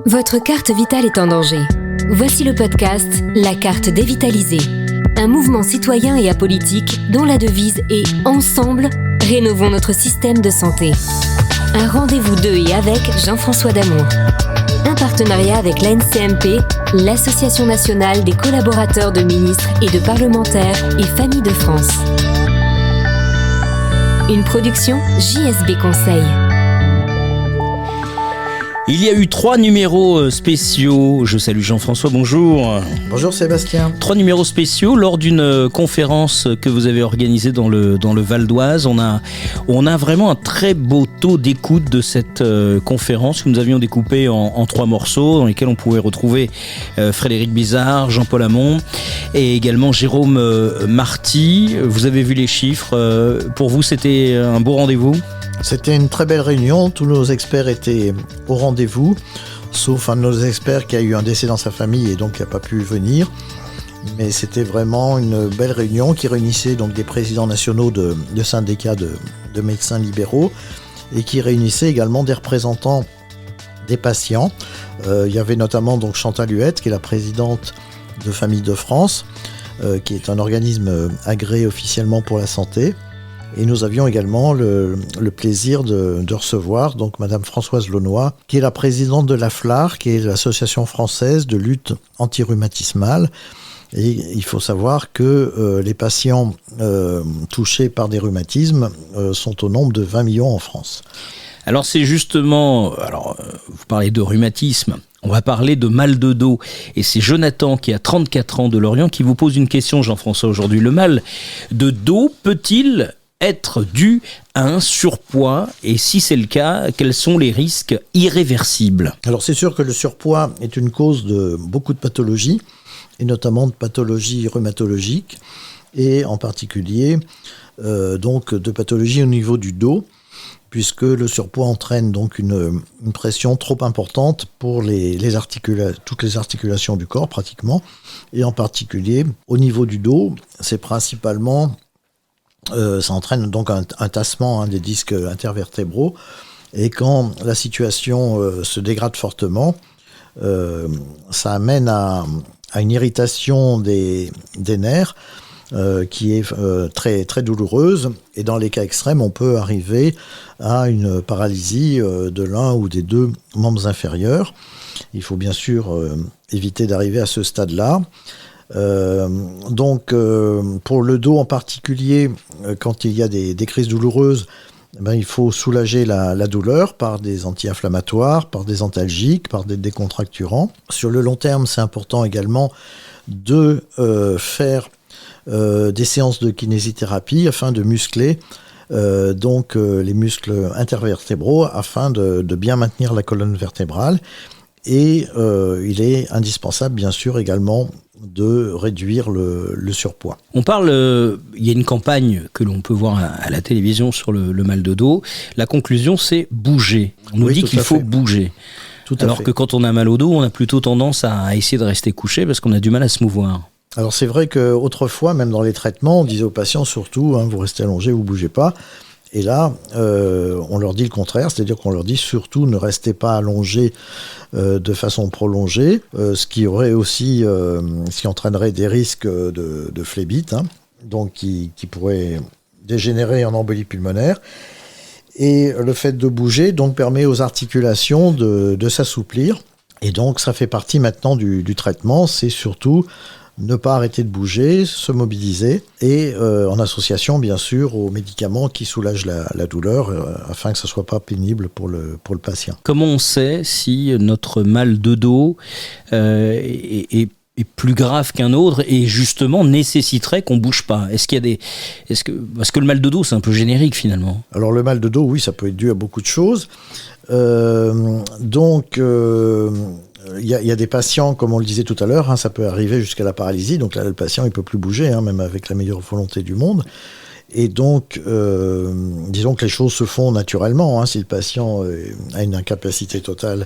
Votre carte vitale est en danger. Voici le podcast La carte dévitalisée. Un mouvement citoyen et apolitique dont la devise est « Ensemble, rénovons notre système de santé ». Un rendez-vous de et avec Jean-François Damour. Un partenariat avec l'ANCMP, l'Association nationale des collaborateurs de ministres et de parlementaires et familles de France. Une production JSB Conseil. Il y a eu 3 numéros spéciaux. Je salue Jean-François, bonjour. Bonjour Sébastien. 3 numéros spéciaux lors d'une conférence que vous avez organisée dans le Val d'Oise. On a vraiment un très beau taux d'écoute de cette conférence que nous avions découpée en 3 morceaux dans lesquels on pouvait retrouver Frédéric Bizard, Jean-Paul Hamon et également Jérôme Marty. Vous avez vu les chiffres. Pour vous, c'était un beau rendez-vous ? C'était une très belle réunion, tous nos experts étaient au rendez-vous, sauf un de nos experts qui a eu un décès dans sa famille et donc qui n'a pas pu venir. Mais c'était vraiment une belle réunion qui réunissait donc des présidents nationaux de syndicats de médecins libéraux et qui réunissait également des représentants des patients. Il y avait notamment donc Chantal Huette, qui est la présidente de Familles de France, qui est un organisme agréé officiellement pour la santé. Et nous avions également le plaisir de recevoir donc Madame Françoise Launois, qui est la présidente de l'AFLAR, qui est l'Association française de lutte antirhumatismale. Et il faut savoir que les patients touchés par des rhumatismes sont au nombre de 20 millions en France. Alors c'est justement, vous parlez de rhumatisme, on va parler de mal de dos. Et c'est Jonathan qui a 34 ans de Lorient qui vous pose une question, Jean-François, aujourd'hui. Le mal de dos peut-il être dû à un surpoids, et si c'est le cas, quels sont les risques irréversibles ? Alors c'est sûr que le surpoids est une cause de beaucoup de pathologies, et notamment de pathologies rhumatologiques, et en particulier donc de pathologies au niveau du dos, puisque le surpoids entraîne donc une pression trop importante pour toutes les articulations du corps pratiquement, et en particulier au niveau du dos, c'est principalement ça entraîne donc un tassement des disques intervertébraux, et quand la situation se dégrade fortement, ça amène à une irritation des nerfs qui est très, très douloureuse, et dans les cas extrêmes, on peut arriver à une paralysie de l'un ou des 2 membres inférieurs. Il faut bien sûr éviter d'arriver à ce stade-là. Donc pour le dos en particulier, quand il y a des crises douloureuses, il faut soulager la douleur par des anti-inflammatoires, par des antalgiques, par des décontracturants. Sur le long terme, c'est important également de faire des séances de kinésithérapie afin de muscler les muscles intervertébraux afin de bien maintenir la colonne vertébrale. Et il est indispensable, bien sûr, également de réduire le surpoids. On parle, il y a une campagne que l'on peut voir à la télévision sur le mal de dos. La conclusion, c'est bouger. On nous dit qu'il faut bouger. Alors que quand on a mal au dos, on a plutôt tendance à essayer de rester couché parce qu'on a du mal à se mouvoir. Alors c'est vrai qu'autrefois, même dans les traitements, on disait aux patients surtout, vous restez allongé, vous bougez pas. Et là, on leur dit le contraire, c'est-à-dire qu'on leur dit surtout ne restez pas allongé de façon prolongée, ce qui aurait aussi, ce qui entraînerait des risques de phlébite, donc qui pourrait dégénérer en embolie pulmonaire. Et le fait de bouger donc permet aux articulations de s'assouplir. Et donc ça fait partie maintenant du traitement, c'est surtout ne pas arrêter de bouger, se mobiliser, et en association bien sûr aux médicaments qui soulagent la douleur afin que ce ne soit pas pénible pour le patient. Comment on sait si notre mal de dos est plus grave qu'un autre et justement nécessiterait qu'on ne bouge pas ? Parce que le mal de dos c'est un peu générique finalement. Alors le mal de dos, oui, ça peut être dû à beaucoup de choses. Il y a des patients, comme on le disait tout à l'heure, ça peut arriver jusqu'à la paralysie. Donc là, le patient, il ne peut plus bouger, même avec la meilleure volonté du monde. Et donc, disons que les choses se font naturellement. Si le patient a une incapacité totale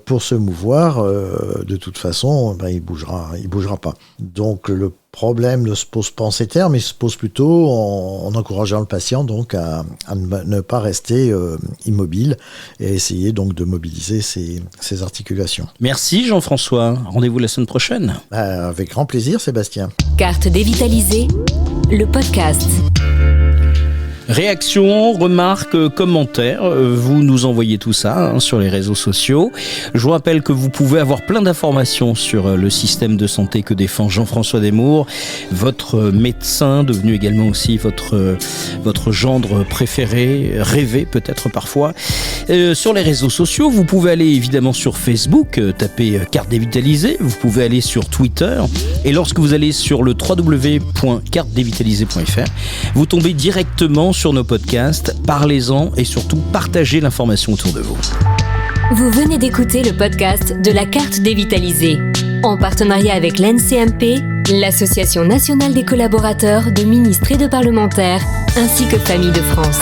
pour se mouvoir, de toute façon, il bougera pas. Donc le problème ne se pose pas en ces termes, il se pose plutôt en encourageant le patient donc à ne pas rester immobile et essayer donc de mobiliser ses articulations. Merci Jean-François, rendez-vous la semaine prochaine. Avec grand plaisir Sébastien. Carte dévitalisée, le podcast. Réactions, remarques, commentaires, vous nous envoyez tout ça sur les réseaux sociaux. Je vous rappelle que vous pouvez avoir plein d'informations sur le système de santé que défend Jean-François Desmours, votre médecin, devenu également aussi votre gendre préféré, rêvé peut-être parfois. Sur les réseaux sociaux, vous pouvez aller évidemment sur Facebook, taper Carte dévitalisée, vous pouvez aller sur Twitter, et lorsque vous allez sur le www.cartedévitalisée.fr, vous tombez directement sur nos podcasts, parlez-en et surtout partagez l'information autour de vous. Vous venez d'écouter le podcast de la Carte dévitalisée, en partenariat avec l'NCMP, l'Association nationale des collaborateurs de ministres et de parlementaires, ainsi que Familles de France.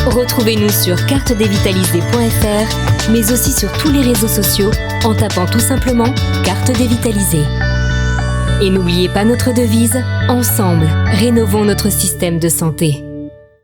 Retrouvez-nous sur cartedévitalisée.fr, mais aussi sur tous les réseaux sociaux en tapant tout simplement Carte dévitalisée. Et n'oubliez pas notre devise, ensemble, rénovons notre système de santé.